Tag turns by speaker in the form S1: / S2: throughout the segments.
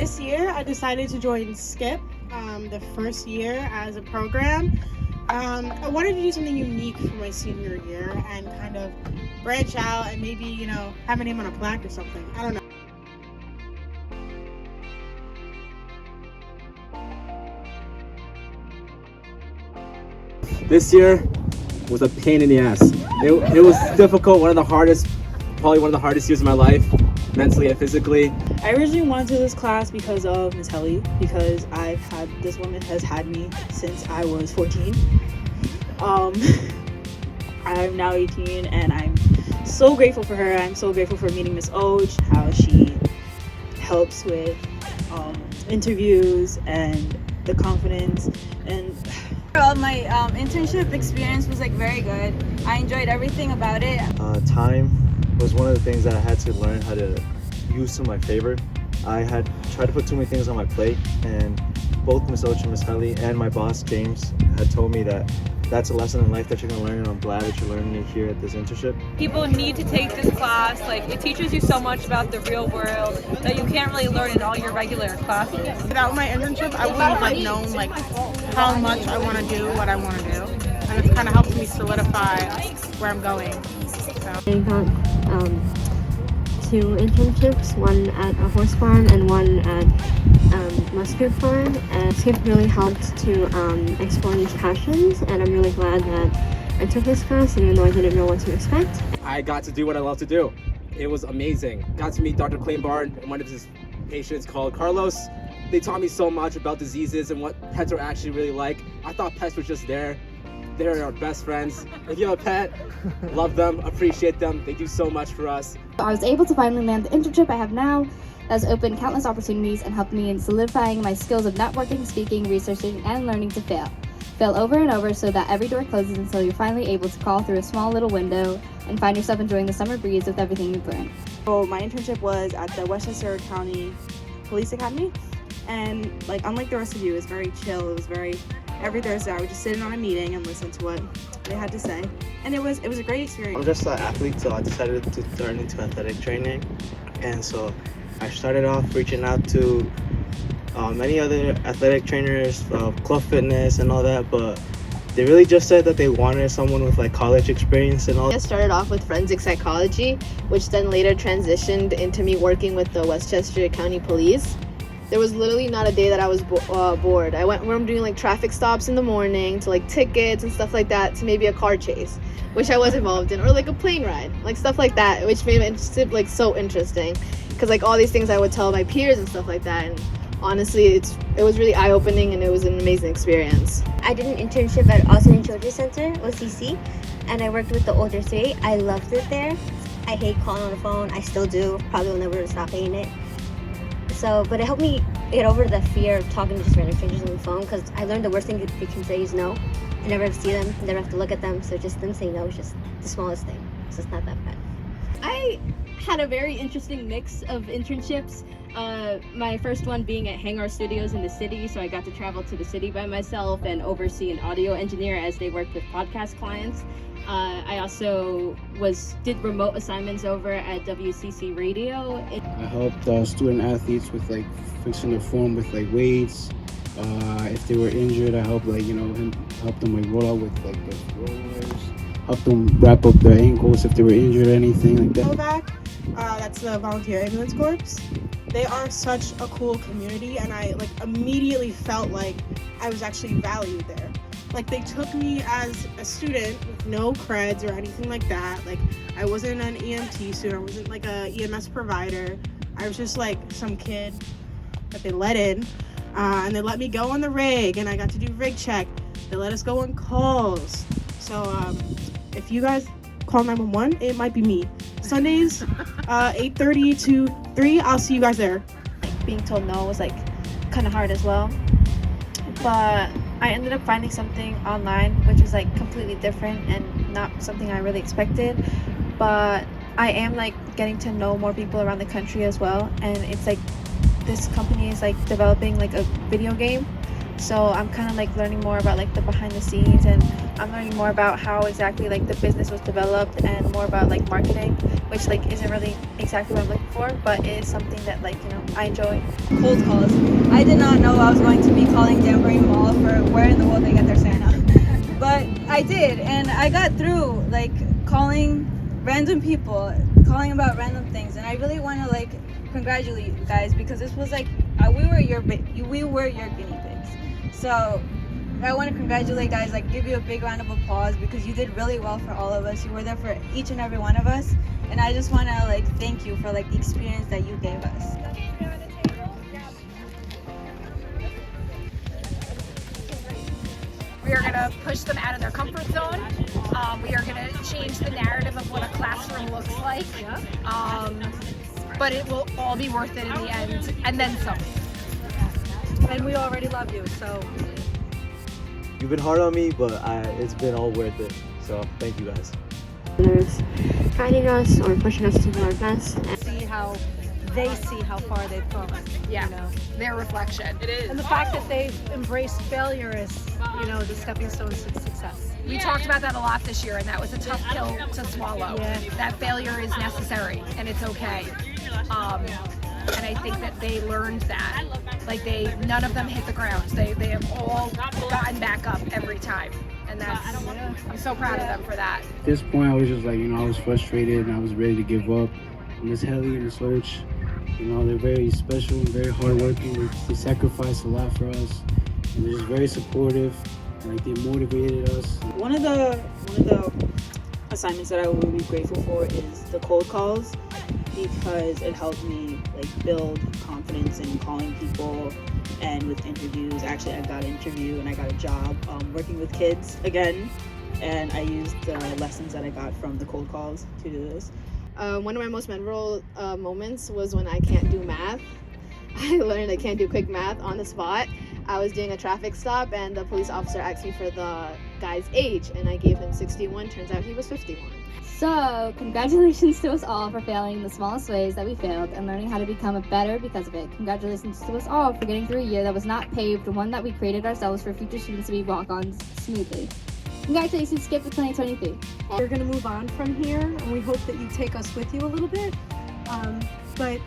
S1: This year, I decided to join SCIP, the first year as a program. I wanted to do something unique for my senior year and kind of branch out and maybe, have my name on a plaque or something. I don't know.
S2: This year was a pain in the ass. It was difficult, probably one of the hardest years of my life, mentally and physically.
S3: I originally wanted to do this class because of Miss Helly, because this woman has had me since I was 14. I'm now 18 and I'm so grateful for her. I'm so grateful for meeting Miss Oj, how she helps with interviews and the confidence. And
S4: well, my internship experience was very good. I enjoyed everything about it.
S5: Time was one of the things that I had to learn how to use to my favor. I had tried to put too many things on my plate, and both Miss Ocha, Miss Helly, and my boss James had told me that that's a lesson in life that you're going to learn, and I'm glad that you're learning it here at this internship.
S6: People need to take this class. It teaches you so much about the real world that you can't really learn in all your regular classes.
S1: Without my internship, I wouldn't have known how much I want to do what I want to do, and it's kind of helped me solidify where I'm going. So.
S7: I got 2 internships, one at a horse farm and one at mustard farm, and SCIP really helped to explore these passions, and I'm really glad that I took this class even though I didn't know what to expect.
S2: I got to do what I love to do. It was amazing. Got to meet Dr. Claiborne and one of his patients called Carlos. They taught me so much about diseases and what pets are actually really like. I thought pets were just there. They're our best friends. If you have a pet, love them, appreciate them. They do so much for us.
S8: I was able to finally land the internship I have now. That has opened countless opportunities and helped me in solidifying my skills of networking, speaking, researching, and learning to fail. Fail over and over so that every door closes until you're finally able to crawl through a small little window and find yourself enjoying the summer breeze with everything you've learned.
S3: so my internship was at the Westchester County Police Academy, and unlike the rest of you, it was very chill. It was every Thursday I would just sit in on a meeting and listen to what they had to say, and it was a great experience.
S9: I'm just an athlete, so I decided to turn into athletic training, and so I started off reaching out to many other athletic trainers, club fitness and all that, but they really just said that they wanted someone with college experience and all.
S10: I started off with forensic psychology, which then later transitioned into me working with the Westchester County Police. There was literally not a day that I was bored. I went from doing traffic stops in the morning to tickets and stuff like that to maybe a car chase, which I was involved in, or a plane ride, stuff like that, which made it so interesting, because all these things I would tell my peers and stuff like that, and honestly it was really eye-opening, and it was an amazing experience.
S11: I did an internship at Austin Children's Center, OCC, and I worked with the older 3. I loved it there. I hate calling on the phone. I still do. Probably will never stop hating it. But it helped me get over the fear of talking to just random strangers on the phone, because I learned the worst thing they can say is no. I never have to see them, never have to look at them, so just them saying no is just the smallest thing, so it's not that bad.
S12: I had a very interesting mix of internships. My first one being at Hangar Studios in the city, so I got to travel to the city by myself and oversee an audio engineer as they worked with podcast clients. I also did remote assignments over at WCC Radio.
S13: I helped student athletes with fixing their form with weights. If they were injured, I helped help them roll out with the rollers. Help them wrap up their ankles if they were injured or anything like that.
S1: Back, that's the Volunteer Ambulance Corps. They are such a cool community, and I immediately felt like I was actually valued there. They took me as a student with no creds or anything like that. I wasn't an EMT student, I wasn't a EMS provider. I was just some kid that they let in, and they let me go on the rig, and I got to do rig check. They let us go on calls. So if you guys call 911, it might be me. Sundays, 8:30 to 3, I'll see you guys there.
S3: Being told no was kind of hard as well, but I ended up finding something online which was completely different and not something I really expected. But I am getting to know more people around the country as well, and it's this company is developing a video game So I'm kind of like learning more about like the behind the scenes, and I'm learning more about how exactly like the business was developed, and more about like marketing, which like isn't really exactly what I'm looking for, but it is something that like, you know, I enjoy.
S4: Cold calls. I did not know I was going to be calling Danbury Mall for where in the world they get their Santa. But I did, and I got through, like, calling random people, calling about random things, and I really want to like congratulate you guys, because this was like we were your guinea pigs. So I want to congratulate you guys, like give you a big round of applause, because you did really well for all of us. You were there for each and every one of us, and I just want to like thank you for like the experience that you gave us.
S14: We are going to push them out of their comfort zone. We are going to change the narrative of what a classroom looks like. But it will all be worth it in the end, and then some.
S6: And we already love you, so.
S5: You've been hard on me, but it's been all worth it. So thank you guys.
S7: There's guiding us or pushing us to do our best.
S6: See how they see how far they've come.
S14: Yeah,
S6: you know?
S14: their reflection. It is.
S6: And the fact that they've embraced failure is, you know, the stepping stones to success.
S14: We talked about that a lot this year, and that was a tough pill to swallow.
S6: Yeah.
S14: That failure is necessary, and it's okay. And I think that they learned that. Like none of them hit the ground. They have all gotten back up every time. And that's, I'm so proud of them for that.
S13: At this point, I was just like, you know, I was frustrated and I was ready to give up. And Miss Helly and Miss Oach, you know, they're very special and very hardworking. They sacrifice a lot for us, and they're just very supportive. And like they motivated us.
S15: One of the assignments that I will be grateful for is the cold calls, because it helped me like build confidence in calling people and with interviews. Actually, I got an interview and I got a job working with kids again, and I used the lessons that I got from the cold calls to do this.
S10: One of my most memorable moments was when I can't do math. I learned I can't do quick math on the spot. I was doing a traffic stop and the police officer asked me for the guy's age, and I gave him 61. Turns out he was 51.
S8: So, congratulations to us all for failing in the smallest ways that we failed and learning how to become better because of it. Congratulations to us all for getting through a year that was not paved, one that we created ourselves for future students to be walk-ons smoothly. Congratulations, SCIP for 2023.
S6: We're going to move on from here, and we hope that you take us with you a little bit. But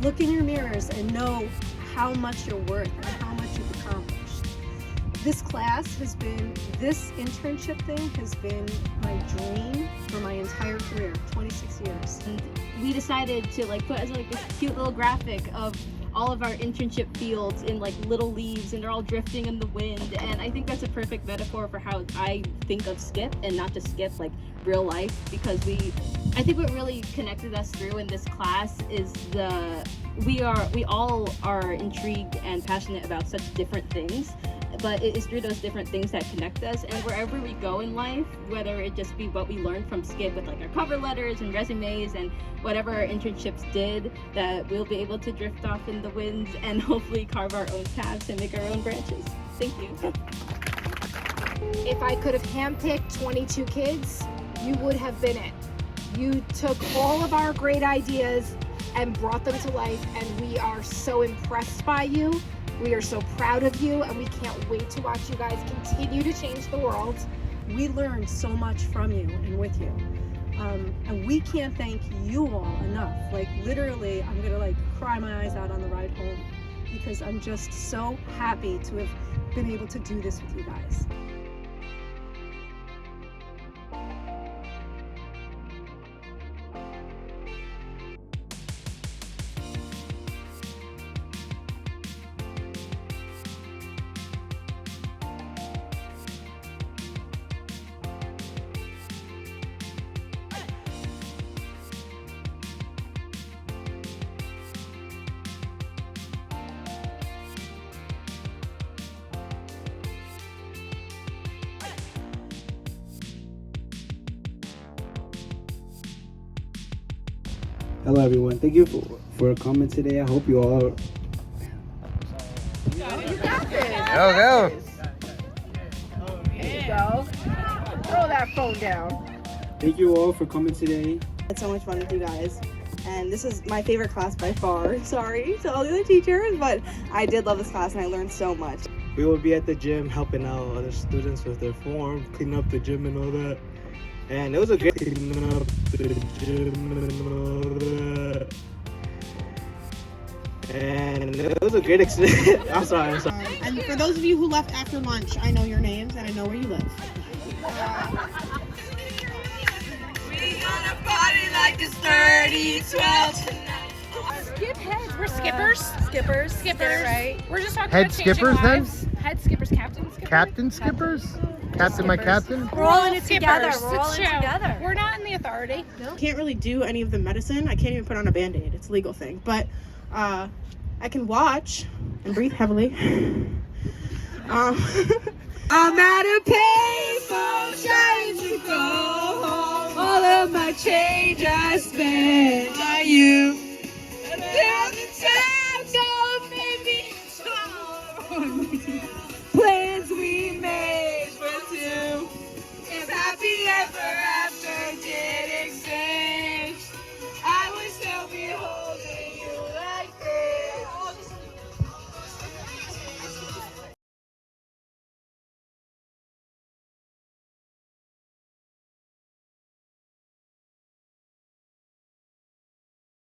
S6: look in your mirrors and know how much you're worth and how much you've accomplished. This internship thing has been my dream for my entire career, 26 years.
S12: And we decided to like put as like this cute little graphic of all of our internship fields in like little leaves, and they're all drifting in the wind. And I think that's a perfect metaphor for how I think of SCIP, and not just SCIP, like real life, because I think what really connected us through in this class is we all are intrigued and passionate about such different things, but it is through those different things that connect us. And wherever we go in life, whether it just be what we learned from SCIP with like our cover letters and resumes and whatever our internships did, that we'll be able to drift off in the winds and hopefully carve our own paths and make our own branches. Thank you.
S16: If I could have handpicked 22 kids, you would have been it. You took all of our great ideas and brought them to life, and we are so impressed by you. We are so proud of you, and we can't wait to watch you guys continue to change the world.
S6: We learned so much from you and with you. And we can't thank you all enough. Like literally, I'm gonna like cry my eyes out on the ride home, because I'm just so happy to have been able to do this with you guys.
S13: Hello everyone, thank you for coming today. I hope you all
S1: You got this.
S17: Go.
S1: There you go. Throw that phone down.
S13: thank you all for coming today.
S18: It's so much fun with you guys, and this is my favorite class by far. Sorry to all the other teachers, but I did love this class and I learned so much.
S9: we would be at the gym helping out other students with their form, cleaning up the gym and all that. And it was a great cleaning up the gym and all that. And it was a great experience. I'm sorry.
S1: And for those of you who left after lunch, I know your names and I know where you live.
S17: We gonna party like it's 30-12 tonight.
S14: Skip heads. We're skippers. Skippers. Get it right. We're just talking
S19: Head
S14: about changing
S19: skippers, then?
S14: lives. Head skippers, captain skippers.
S19: Captain skippers? Captain, my captain?
S14: We're all in it
S1: skippers.
S14: together. We're
S1: It's
S14: all in
S1: true.
S14: it together. We're not in the authority. No.
S1: Can't really do any of the medicine. I can't even put on a Band-Aid. It's a legal thing. But I can watch and breathe heavily.
S17: I'm at a payphone trying to go home. All of my change I spent on you. Now the time don't make me so.